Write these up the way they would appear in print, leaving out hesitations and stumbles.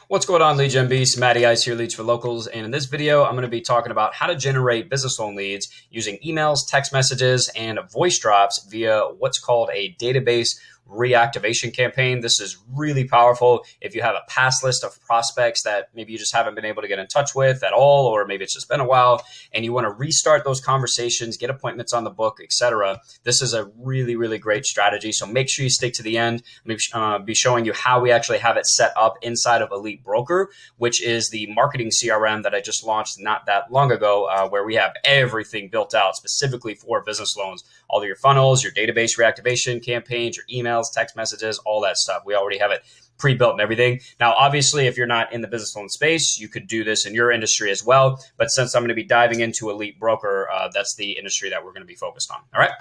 What's going on, Lead Gen Beast? Matty Ice here, Leads for Locals. And in this video, I'm going to be talking about how to generate business loan leads using emails, text messages, and voice drops via what's called a database reactivation campaign. This is really powerful if you have a past list of prospects that maybe you just haven't been able to get in touch with at all, or maybe it's just been a while and you want to restart those conversations, get appointments on the book, etc. This is a really great strategy. So make sure you stick to the end. I'm be showing you how we actually have it set up inside of EliteBroker, which is the marketing CRM that I just launched not that long ago, where we have everything built out specifically for business loans. All of your funnels, your database reactivation campaigns, your emails, text messages, all that stuff. We already have it pre-built and everything. Now, obviously, if you're not in the business loan space, you could do this in your industry as well. But since I'm going to be diving into EliteBroker, that's the industry that we're going to be focused on. All right.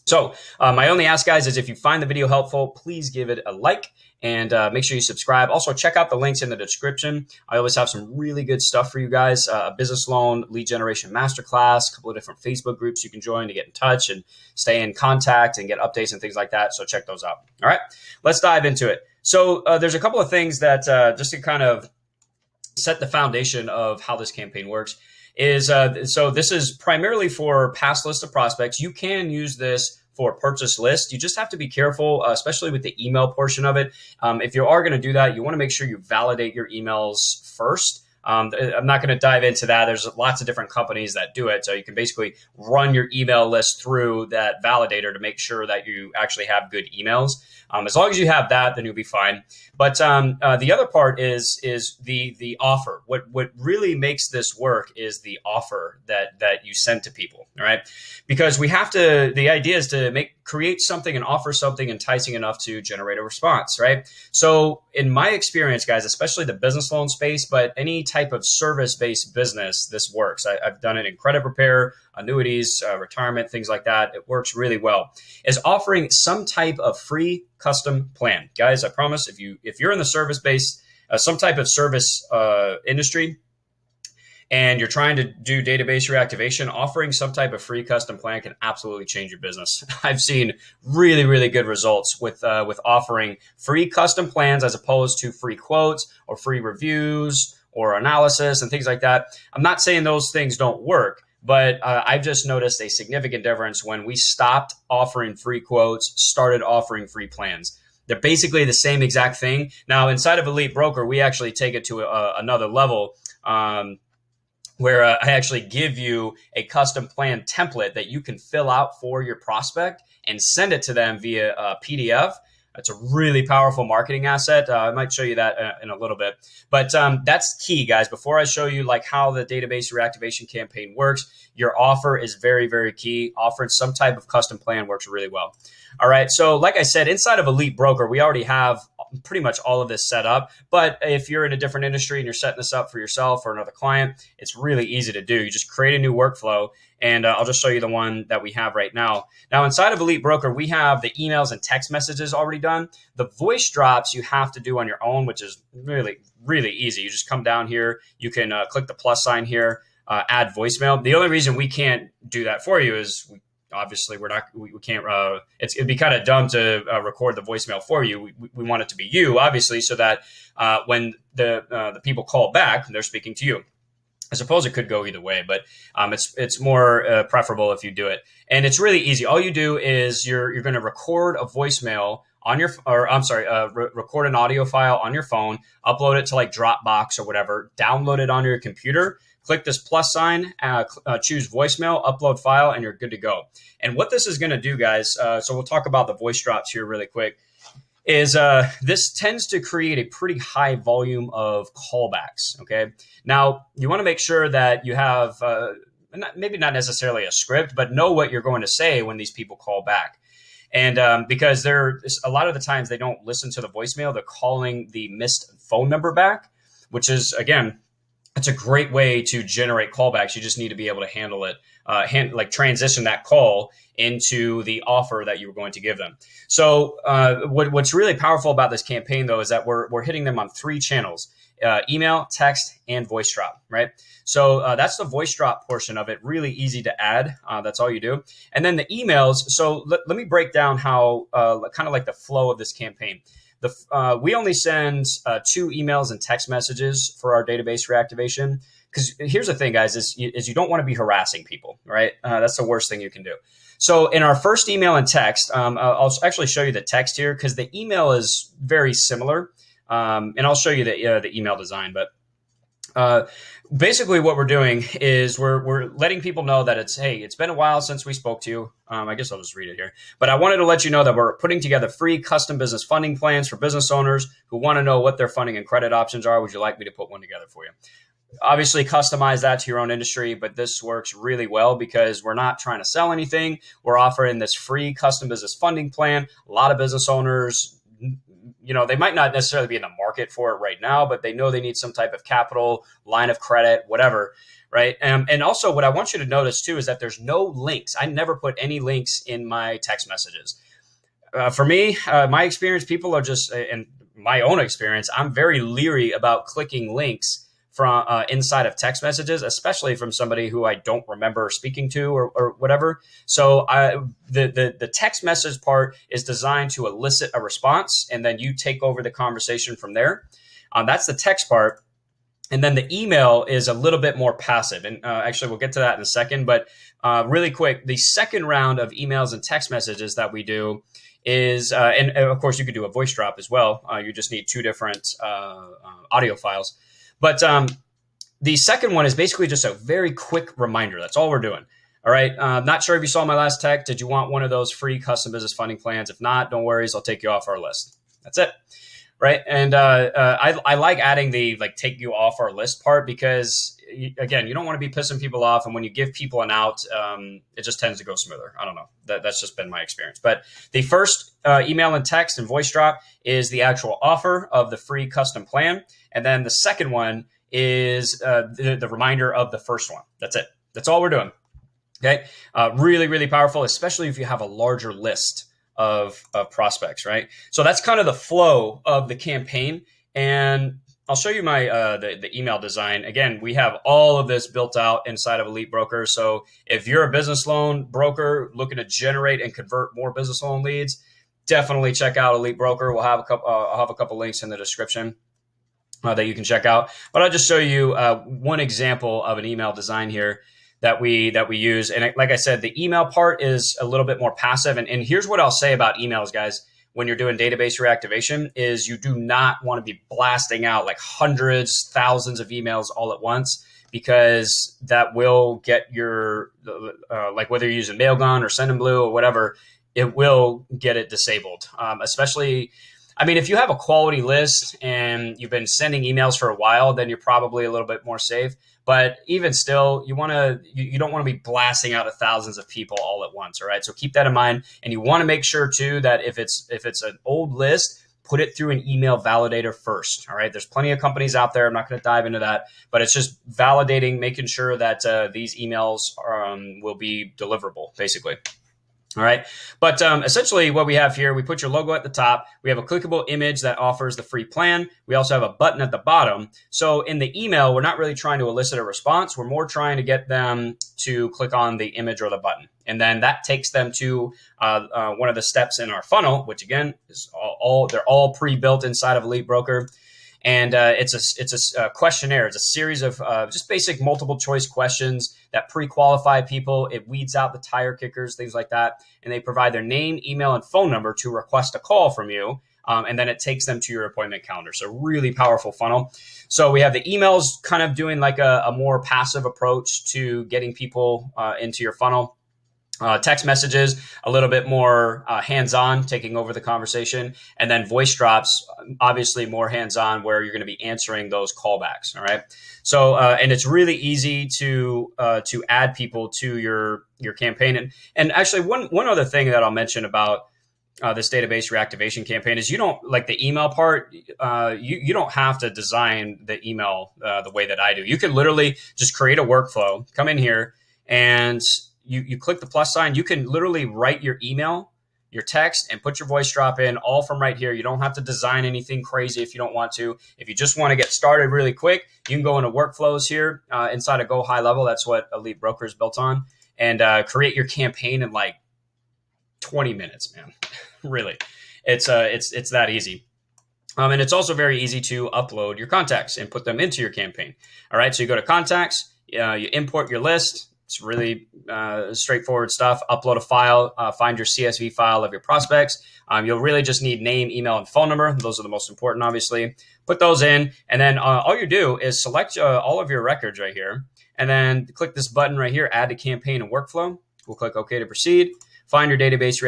So my only ask, guys, is if you find the video helpful, please give it a like and make sure you subscribe. Also, check out the links in the description. I always have some really good stuff for you guys. A business loan lead generation masterclass, a couple of different Facebook groups you can join to get in touch and stay in contact and get updates and things like that. So check those out. All right, let's dive into it. So there's a couple of things that just to kind of set the foundation of how this campaign works is so this is primarily for past list of prospects. You can use this for purchase list. You just have to be careful, especially with the email portion of it. If you are going to do that, you want to make sure you validate your emails first. I'm not going to dive into that. There's lots of different companies that do it. So you can basically run your email list through that validator to make sure that you actually have good emails. As long as you have that, then you'll be fine. But the other part is the offer. What really makes this work is the offer that you send to people. All right, because we have to. The idea is to create something and offer something enticing enough to generate a response. Right. So in my experience, guys, especially the business loan space, but any type of service-based business, this works. I've done it in credit repair, annuities, retirement, things like that. It works really well. Is offering some type of free custom plan. Guys, I promise if you're in the service-based, some type of service industry, and you're trying to do database reactivation, offering some type of free custom plan can absolutely change your business. I've seen really good results with offering free custom plans as opposed to free quotes or free reviews or analysis and things like that. I'm not saying those things don't work, but I've just noticed a significant difference when we stopped offering free quotes, started offering free plans. They're basically the same exact thing. Now, inside of EliteBroker, we actually take it to another level where I actually give you a custom plan template that you can fill out for your prospect and send it to them via PDF. It's a really powerful marketing asset. I might show you that in a little bit, but that's key, guys. Before I show you like how the database reactivation campaign works, your offer is very key. Offering some type of custom plan works really well. All right. So like I said, inside of EliteBroker, we already have pretty much all of this set up. But if you're in a different industry and you're setting this up for yourself or another client, it's really easy to do. You just create a new workflow. And I'll just show you the one that we have right now. Now, inside of EliteBroker, we have the emails and text messages already done. The voice drops you have to do on your own, which is really easy. You just come down here. You can click the plus sign here, add voicemail. The only reason we can't do that for you is obviously we can't. It'd be kind of dumb to record the voicemail for you. We want it to be you, obviously, so that when the people call back, they're speaking to you. I suppose it could go either way, but it's more preferable if you do it. And it's really easy. All you do is you're going to record a voicemail on your, record an audio file on your phone, upload it to like Dropbox or whatever, download it on your computer, click this plus sign, choose voicemail, upload file, and you're good to go. And what this is going to do, guys, so we'll talk about the voice drops here really quick, is this tends to create a pretty high volume of callbacks, okay? Now, you want to make sure that you have, maybe not necessarily a script, but know what you're going to say when these people call back. And because a lot of the times they don't listen to the voicemail, they're calling the missed phone number back, which is, again, it's a great way to generate callbacks. You just need to be able to handle it, transition that call into the offer that you were going to give them. So what's really powerful about this campaign, though, is that we're hitting them on 3 channels: email, text, and voice drop, right? So that's the voice drop portion of it. Really easy to add. That's all you do. And then the emails. So let me break down how kind of like the flow of this campaign. We only send 2 emails and text messages for our database reactivation. Because here's the thing, guys, is you don't want to be harassing people, right? That's the worst thing you can do. So in our first email and text, I'll actually show you the text here because the email is very similar. And I'll show you the email design. But basically what we're doing is we're letting people know that it's been a while since we spoke to you. I guess I'll just read it here. But I wanted to let you know that we're putting together free custom business funding plans for business owners who want to know what their funding and credit options are. Would you like me to put one together for you? Obviously, customize that to your own industry, but this works really well because we're not trying to sell anything. We're offering this free custom business funding plan. A lot of business owners, they might not necessarily be in the market for it right now, but they know they need some type of capital, line of credit, whatever, right? And also what I want you to notice too is that there's no links. I never put any links in my text messages. For me, my experience, people are just, and my own experience, I'm very leery about clicking links from inside of text messages, especially from somebody who I don't remember speaking to or whatever. So the text message part is designed to elicit a response, and then you take over the conversation from there. That's the text part. And then the email is a little bit more passive. And actually, we'll get to that in a second. But really quick, the second round of emails and text messages that we do is, and of course, you could do a voice drop as well. You just need 2 different audio files. But the second one is basically just a very quick reminder. That's all we're doing. All right. Not sure if you saw my last text. Did you want one of those free custom business funding plans? If not, don't worry. I'll take you off our list. That's it. Right. And I like adding the take you off our list part because, again, you don't want to be pissing people off. And when you give people an out, it just tends to go smoother. I don't know. That's just been my experience. But the first email and text and voice drop is the actual offer of the free custom plan. And then the second one is the reminder of the first one. That's it. That's all we're doing. Okay. Really, really powerful, especially if you have a larger list of prospects, right? So that's kind of the flow of the campaign. And I'll show you my the email design. Again, we have all of this built out inside of EliteBroker. So if you're a business loan broker looking to generate and convert more business loan leads, definitely check out EliteBroker. I'll have a couple links in the description that you can check out. But I'll just show you one example of an email design here that we use. And like I said, the email part is a little bit more passive. And here's what I'll say about emails, guys. When you're doing database reactivation is you do not want to be blasting out like hundreds, thousands of emails all at once, because that will get your, whether you're using Mailgun or Sendinblue or whatever, it will get it disabled. Especially, if you have a quality list and you've been sending emails for a while, then you're probably a little bit more safe. But even still, you don't want to be blasting out to thousands of people all at once. All right. So keep that in mind. And you want to make sure too that if it's an old list, put it through an email validator first. All right. There's plenty of companies out there. I'm not going to dive into that, but it's just validating, making sure that these emails will be deliverable, basically. All right. But essentially what we have here, we put your logo at the top. We have a clickable image that offers the free plan. We also have a button at the bottom. So in the email, we're not really trying to elicit a response. We're more trying to get them to click on the image or the button. And then that takes them to one of the steps in our funnel, which again is they're all pre-built inside of EliteBroker. And it's a questionnaire. It's a series of just basic multiple choice questions that pre-qualify people. It weeds out the tire kickers, things like that. And they provide their name, email, and phone number to request a call from you. And then it takes them to your appointment calendar. So really powerful funnel. So we have the emails kind of doing like a more passive approach to getting people into your funnel. Text messages, a little bit more hands-on, taking over the conversation. And then voice drops, obviously more hands-on, where you're going to be answering those callbacks. All right. So, and it's really easy to add people to your campaign. And actually, one other thing that I'll mention about this database reactivation campaign is you don't like the email part. You don't have to design the email the way that I do. You can literally just create a workflow, come in here, and you click the plus sign. You can literally write your email, your text, and put your voice drop in all from right here. You don't have to design anything crazy if you don't want to. If you just want to get started really quick, you can go into workflows here inside of GoHighLevel. That's what EliteBroker is built on, and create your campaign in like 20 minutes, man. Really, it's that easy. And it's also very easy to upload your contacts and put them into your campaign. All right, so you go to contacts, you import your list. It's really straightforward stuff. Upload a file, find your CSV file of your prospects. You'll really just need name, email, and phone number. Those are the most important, obviously. Put those in, and then all you do is select all of your records right here, and then click this button right here, add to campaign and workflow. We'll click OK to proceed. Find your database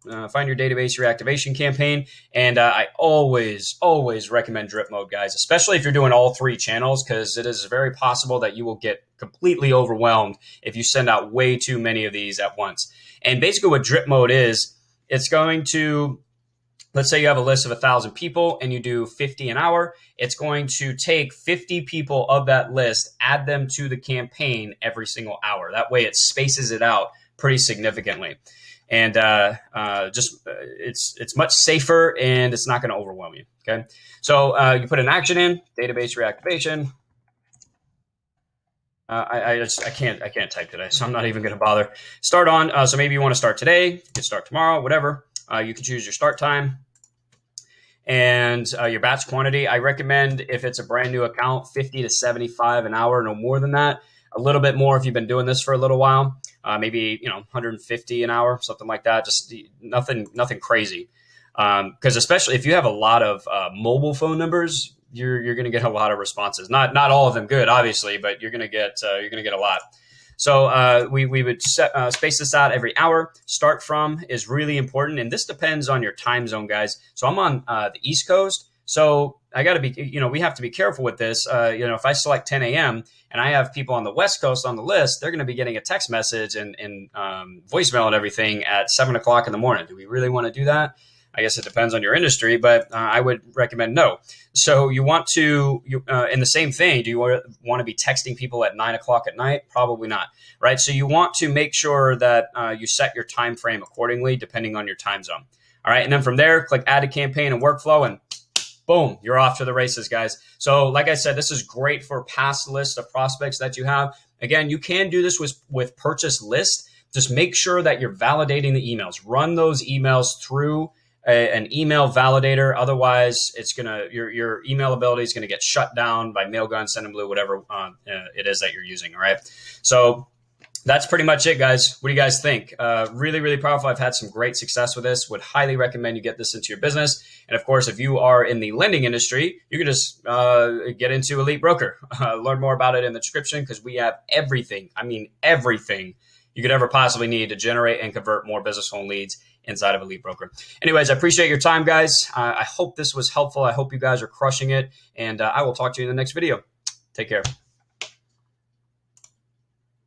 reactivation campaign, and I always recommend drip mode, guys, especially if you're doing all 3 channels, because it is very possible that you will get completely overwhelmed if you send out way too many of these at once. And basically, what drip mode is, it's going to, let's say you have a list of 1,000 people and you do 50 an hour. It's going to take 50 people of that list, add them to the campaign every single hour. That way, it spaces it out pretty significantly. And it's much safer, and it's not going to overwhelm you. Okay, so you put an action in database reactivation. I can't type today, so I'm not even going to bother. Start on. So maybe you want to start today. You can start tomorrow, whatever. You can choose your start time and your batch quantity. I recommend, if it's a brand new account, 50 to 75 an hour, no more than that. A little bit more if you've been doing this for a little while. Maybe 150 an hour, something like that. Just nothing crazy. Because especially if you have a lot of mobile phone numbers, you're going to get a lot of responses. Not all of them good, obviously, but you're going to get a lot. So we would space this out every hour. Start from is really important, and this depends on your time zone, guys. So I'm on the East Coast. So I got to be, we have to be careful with this. If I select 10 a.m. and I have people on the West Coast on the list, they're going to be getting a text message and voicemail and everything at 7 o'clock in the morning. Do we really want to do that? I guess it depends on your industry, but I would recommend no. So you want to, in the same thing, do you want to be texting people at 9 o'clock at night? Probably not, right? So you want to make sure that you set your time frame accordingly, depending on your time zone. All right, and then from there, click add to campaign and workflow, and boom, you're off to the races, guys. So like I said, this is great for past lists of prospects that you have. Again, you can do this with purchase lists. Just make sure that you're validating the emails. Run those emails through an email validator. Otherwise, it's your email ability is going to get shut down by Mailgun, Sendinblue, whatever it is that you're using. All right. So that's pretty much it, guys. What do you guys think? Really, really powerful. I've had some great success with this. Would highly recommend you get this into your business. And of course, if you are in the lending industry, you can just get into EliteBroker. Learn more about it in the description, because we have everything. I mean, everything you could ever possibly need to generate and convert more business phone leads inside of EliteBroker. Anyways, I appreciate your time, guys. I hope this was helpful. I hope you guys are crushing it. And I will talk to you in the next video. Take care.